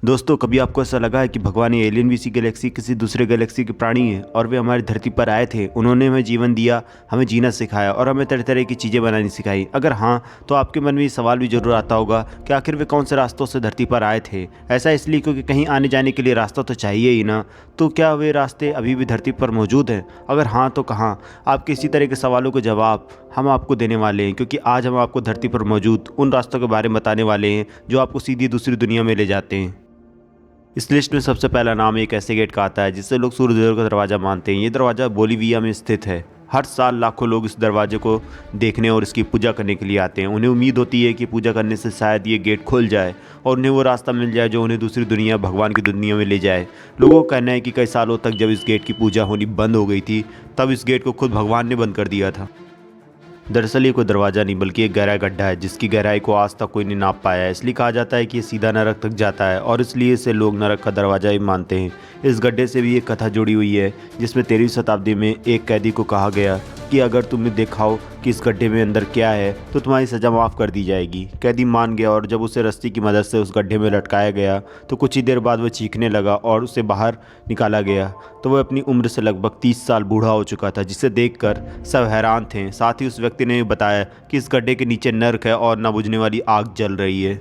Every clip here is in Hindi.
दोस्तों, कभी आपको ऐसा लगा है कि भगवान या एलियन भी इसी गैलेक्सी किसी दूसरे गैलेक्सी के प्राणी हैं और वे हमारी धरती पर आए थे। उन्होंने हमें जीवन दिया, हमें जीना सिखाया और हमें तरह तरह की चीज़ें बनानी सिखाई। अगर हाँ, तो आपके मन में ये सवाल भी जरूर आता होगा कि आखिर वे कौन से रास्तों से धरती पर आए थे। ऐसा इसलिए क्योंकि कहीं आने जाने के लिए रास्ता तो चाहिए ही ना। तो क्या वे रास्ते अभी भी धरती पर मौजूद हैं? अगर हाँ तो कहाँ? आपके इसी तरह के सवालों के जवाब हम आपको देने वाले हैं, क्योंकि आज हम आपको धरती पर मौजूद उन रास्तों के बारे में बताने वाले हैं जो आपको सीधी दूसरी दुनिया में ले जाते हैं। इस लिस्ट में सबसे पहला नाम एक ऐसे गेट का आता है जिसे लोग सूर्यदेव का दरवाज़ा मानते हैं। ये दरवाज़ा बोलीविया में स्थित है। हर साल लाखों लोग इस दरवाजे को देखने और इसकी पूजा करने के लिए आते हैं। उन्हें उम्मीद होती है कि पूजा करने से शायद ये गेट खुल जाए और उन्हें वो रास्ता मिल जाए जो उन्हें दूसरी दुनिया, भगवान की दुनिया में ले जाए। लोगों का कहना है कि कई सालों तक जब इस गेट की पूजा होनी बंद हो गई थी, तब इस गेट को खुद भगवान ने बंद कर दिया था। दरअसल ये कोई दरवाज़ा नहीं बल्कि एक गहरा गड्ढा है जिसकी गहराई को आज तक कोई नहीं नाप पाया है। इसलिए कहा जाता है कि ये सीधा नरक तक जाता है और इसलिए इसे लोग नरक का दरवाज़ा ही मानते हैं। इस गड्ढे से भी एक कथा जुड़ी हुई है जिसमें 13वीं शताब्दी में एक कैदी को कहा गया कि अगर तुमने देखा हो कि इस गड्ढे में अंदर क्या है तो तुम्हारी सज़ा माफ़ कर दी जाएगी। कैदी मान गया और जब उसे रस्सी की मदद से उस गड्ढे में लटकाया गया तो कुछ ही देर बाद वह चीखने लगा और उसे बाहर निकाला गया तो वह अपनी उम्र से लगभग 30 साल बूढ़ा हो चुका था, जिसे देखकर सब हैरान थे। साथ ही उस व्यक्ति ने बताया कि इस गड्ढे के नीचे नर्क है और ना बुझने वाली आग जल रही है।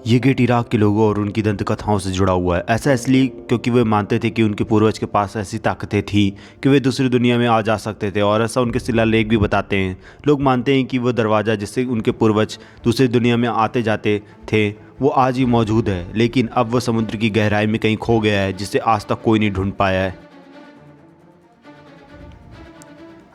ये गेट इराक के लोगों और उनकी दंत कथाओं से जुड़ा हुआ है। ऐसा इसलिए क्योंकि वे मानते थे कि उनके पूर्वज के पास ऐसी ताकतें थी कि वे दूसरी दुनिया में आ जा सकते थे, और ऐसा उनके शिलालेख भी बताते हैं। लोग मानते हैं कि वो दरवाज़ा जिससे उनके पूर्वज दूसरी दुनिया में आते जाते थे वो आज भी मौजूद है, लेकिन अब वह समुद्र की गहराई में कहीं खो गया है जिसे आज तक कोई नहीं ढूंढ पाया है।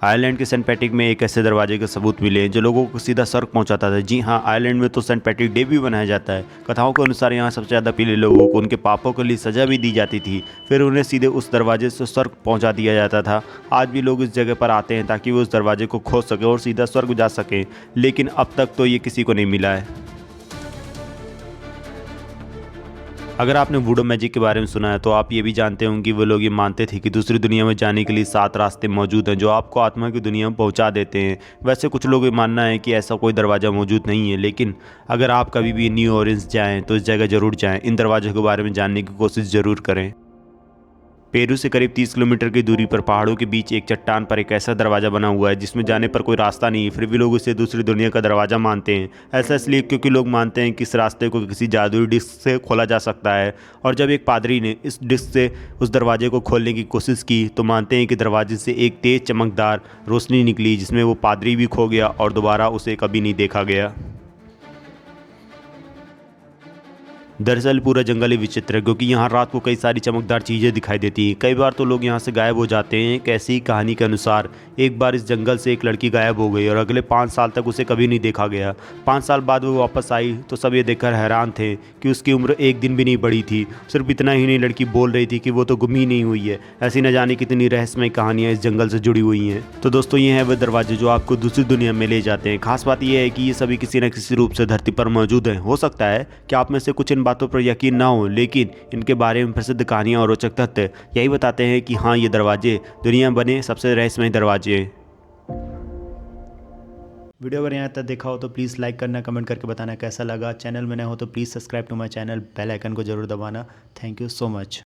आयरलैंड के सेंट पैट्रिक में एक ऐसे दरवाजे के सबूत मिले हैं जो लोगों को सीधा स्वर्ग पहुंचाता था। जी हाँ, आयरलैंड में तो सेंट पैट्रिक डे भी मनाया जाता है। कथाओं के अनुसार यहाँ सबसे ज़्यादा पीले लोगों को उनके पापों के लिए सज़ा भी दी जाती थी, फिर उन्हें सीधे उस दरवाजे से स्वर्ग पहुँचा दिया जाता था। आज भी लोग इस जगह पर आते हैं ताकि वो उस दरवाजे को खोज सकें और सीधा स्वर्ग जा सकें, लेकिन अब तक तो ये किसी को नहीं मिला है। अगर आपने वुडो मैजिक के बारे में सुना है तो आप ये भी जानते होंगे कि वो लोग ये मानते थे कि दूसरी दुनिया में जाने के लिए 7 रास्ते मौजूद हैं जो आपको आत्मा की दुनिया में पहुंचा देते हैं। वैसे कुछ लोग ये मानना है कि ऐसा कोई दरवाज़ा मौजूद नहीं है, लेकिन अगर आप कभी भी न्यू ऑरेंज जाएँ तो इस जगह ज़रूर जाएँ। इन दरवाज़ों के बारे में जानने की कोशिश ज़रूर करें। पेरू से करीब 30 किलोमीटर की दूरी पर पहाड़ों के बीच एक चट्टान पर एक ऐसा दरवाज़ा बना हुआ है जिसमें जाने पर कोई रास्ता नहीं है, फिर भी लोग इसे दूसरी दुनिया का दरवाज़ा मानते हैं। ऐसा इसलिए क्योंकि लोग मानते हैं कि इस रास्ते को किसी जादुई डिस्क से खोला जा सकता है, और जब एक पादरी ने इस डिस्क से उस दरवाजे को खोलने की कोशिश की तो मानते हैं कि दरवाजे से एक तेज़ चमकदार रोशनी निकली जिसमें वो पादरी भी खो गया और दोबारा उसे कभी नहीं देखा गया। दरअसल पूरा जंगल ही विचित्र है क्योंकि यहाँ रात को कई सारी चमकदार चीज़ें दिखाई देती हैं। कई बार तो लोग यहाँ से गायब हो जाते हैं। एक ऐसी कहानी के अनुसार एक बार इस जंगल से एक लड़की गायब हो गई और अगले 5 साल तक उसे कभी नहीं देखा गया। 5 साल बाद वो वापस आई तो सब ये देखकर हैरान थे कि उसकी उम्र एक दिन भी नहीं बढ़ी थी। सिर्फ इतना ही नहीं, लड़की बोल रही थी कि वो तो गुम ही नहीं हुई है। ऐसी न जाने कितनी रहस्यमय कहानियाँ इस जंगल से जुड़ी हुई हैं। तो दोस्तों, ये हैं वो दरवाजे जो आपको दूसरी दुनिया में ले जाते हैं। खास बात यह है कि ये सभी किसी न किसी रूप से धरती पर मौजूद हैं। हो सकता है कि आप में से कुछ इन बातों पर यकीन ना हो, लेकिन इनके बारे में प्रसिद्ध कहानियां और रोचक तथ्य यही बताते हैं कि हाँ, ये दरवाजे दुनिया बने सबसे रहस्यमय दरवाजे हैं। वीडियो अगर यहाँ तक देखा हो तो प्लीज़ लाइक करना, कमेंट करके बताना कैसा लगा। चैनल में नए हो तो please subscribe to my channel, bell icon को जरूर दबाना। Thank you so much.